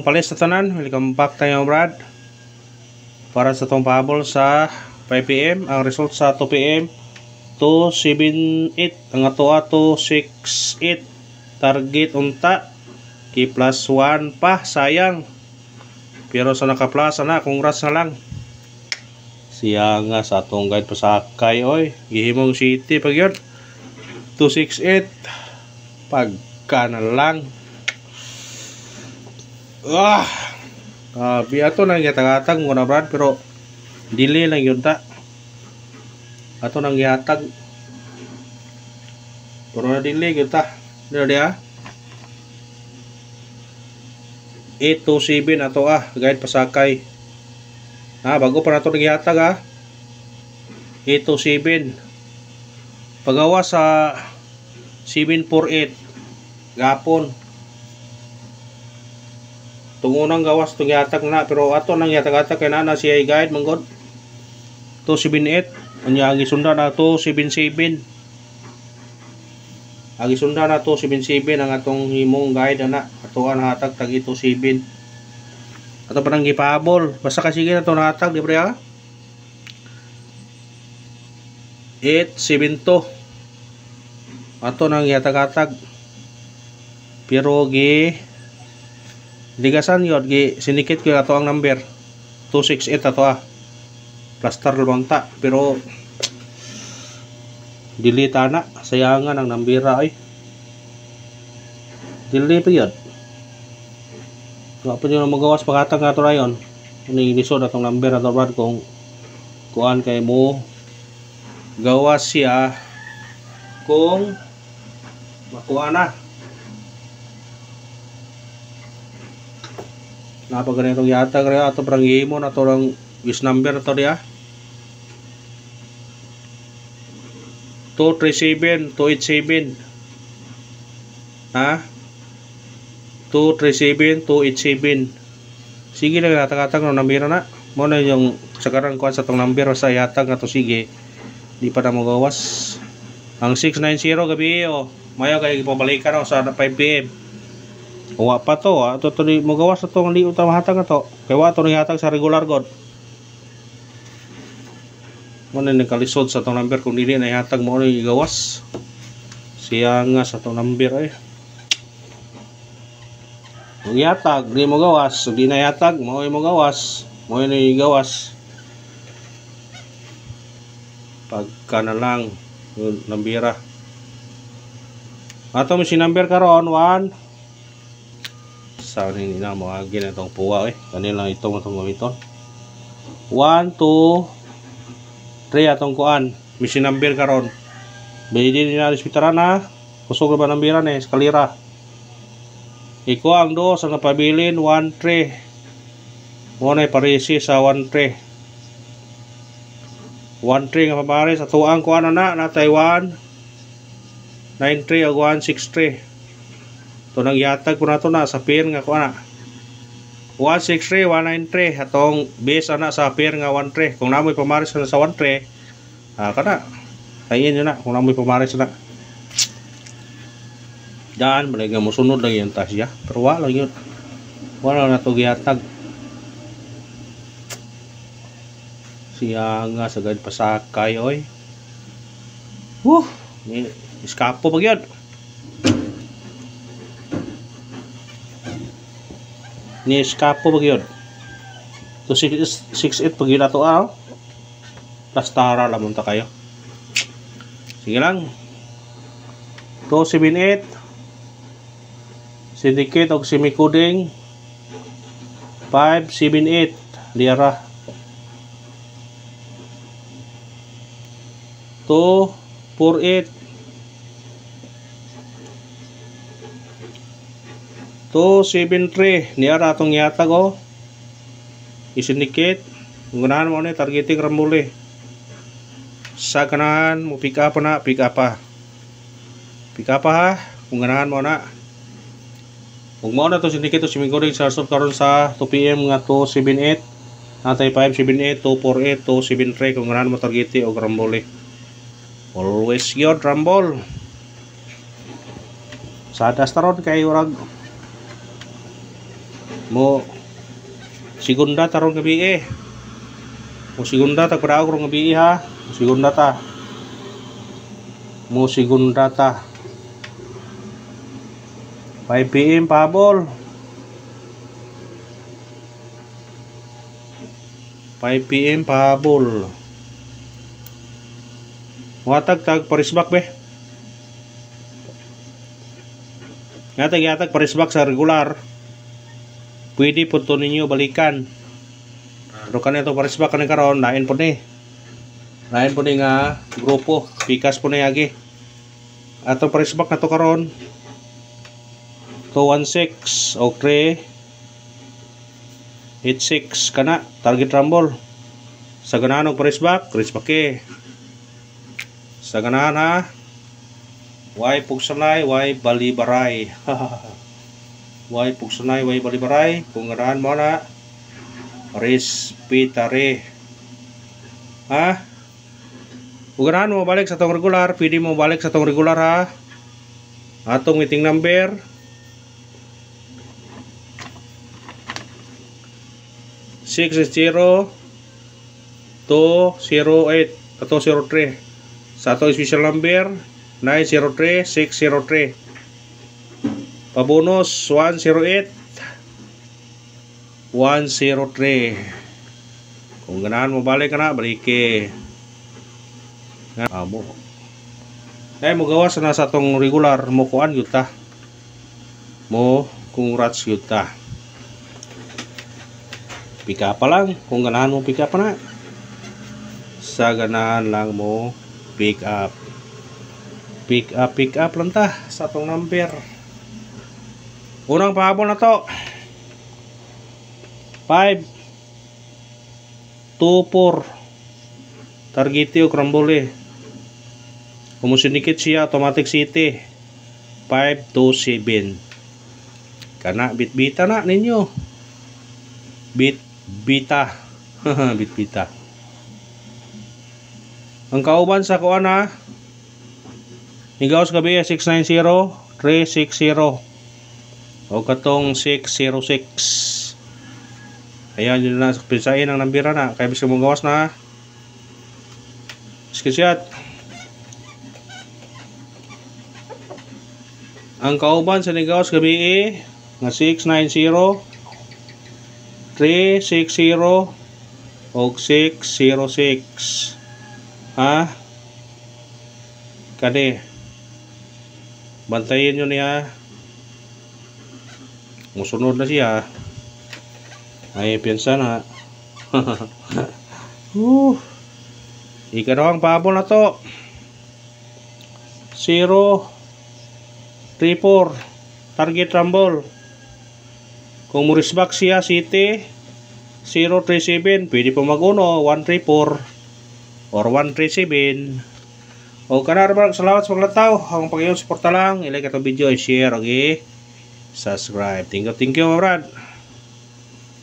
Palis sa tanan, welcome back tayo Brad. Para sa tong pahabol sa 5 PM, ang result sa 2 PM 278, ang ato 268. Target unta ki plus 1 pa, sayang. Pero sa naka-plus na, congrats na lang. Siya nga sa atong guide pasakay oy, gihimong city pag yun 268 pagka na lang. Ato nang gihatag-hatag mo na Brad, pero dili lang yun ta. Ato nang gihatag pero na dili yun ta. Dito dia 827 ato guide pasakay. Bago pa nato gihatag 827 pagawa sa 748 gapon. Tungunang gawas itong yatag na, pero ato nang yatag-atag kay na siya guide manggod 278. Anya ang isunda na 277, ang isunda na 277 ang atong himong guide na ato ang hatag tag 227. Ato pa nang gipahabol basta kasi na ito hatag di ba 872 ato nang yatag-atag, pero ligasan yun, sinikit ko ato ang number 268 ato plaster lumanta, pero delete na, sayangan ang nambira ay delete pa yun. Wala pa nyo na magawas pagkatang nga ito na yun. Inisod atong number ato Brad kung kuan kay mo gawas siya kung makuha na. Napagaling yata kaya ato parang himo na to lang use number na to dia 237 287 237 287. Sige lang natag-atag no number na mo na yung sakaran kuan sa tong number sa yatag nga to. Sige di pa na mo gawas ang 690 gabi mayo kay pabalikan sa 5 PM. Wa pa to ato to di mo gawas to ang liot ta mahatag ato kay wa to ni hatag sa regular god mo na nakalisod sa tong number kung dili na ihatag mo ni gawas siya nga sa tong number ay kung ihatag di mo gawas so di na ihatag mo gawas mo ni gawas pagka na lang yung nambira ato mo si number karon 1 sa hindi na mo agin itong puwa kanila itong gamiton 1 2 3 atong kuan misi number karon bili din na hospitalan kusog ba nambira ni eskalera iko ang do sa napabilin 1 3 mo na parisi sa 1 3 nga pabari sa tuang kuan na Taiwan 93 o 163 ito nang yatag po na ito na sa pair nga kuha na 163, 193 atong base na sa pair nga 13. Kung namoy pamaris na sa 13 kana kayin yun na kung namoy pamaris na daan malagay mo sunod lang yung tasya pero wala lang yun wala na ito yatag siya nga sa guide pasakay iskapo pag yun ni eskapo pag yun 268 pag yun na ito plastara lamon ta kayo sige lang 278 syndicate og semicoding 578 lira 248 273 niara atong yatag isindicate gunahan mo ni targeting rambule sa kanahan mo pick up ha kung ganahan mo na kung mo na to syndicate to simingkoding sa result karon sa 2 PM nga 278 natay 578 248 273 kung ganahan mo targete og rambule always yun rambol sa dastaron kay urag mo segunda tarong gabi mo segunda tagpadaog rong gabi ha, segunda ta mo segunda ta 5 PM pahabol 5 PM pahabol watag tag parisbak be yatag parisbak sa regular pwede po to ninyo balikan pero kanito parisbak kanin karon lain po ni nga grupo pikas po ni agi atong parisbak na to karon 216 o 386 kana target rumble sa ganahan og parisbak sa ganahan ha way pugsanay way balibaray way pugsanay way balibaray kung ganahan mo na respetare ha kung ganahan mo balik sa tong regular pwede mo balik sa tong regular ha atong meeting number 60208 atau 03 sa atong special number 903603 pabonus 108 103 kung ganahan mo balik ka na balike mo ay mo gawas na sa atong regular mo kuan yuta mo congrats yuta pika pa lang kung ganahan mo pick up na sa ganahan lang mo pick up lang ta sa atong number unang pahabol na to 524 targetio krambole kumusinikit siya automatic city 527 kana bitbita na ninyo bitbita bitbita ang kauban sa kuan ha higaos gabi 690 360 o katong 606 ayan yun na pisain ang nambira na kaya bisa mong gawas na screenshot ang kauban sa higaos gabi nga 690 360 o 606 ha kani bantayin nyo niya musunod na siya ay piensa na ikanawang pahabol na to 034 target rumble kung murisbak siya city 037 pwede po mag-uno 134 or 137 o kanarabang salamat sa paglataw ang pag-iyon suporta lang ilike itong video i-share okay subscribe thank you my brad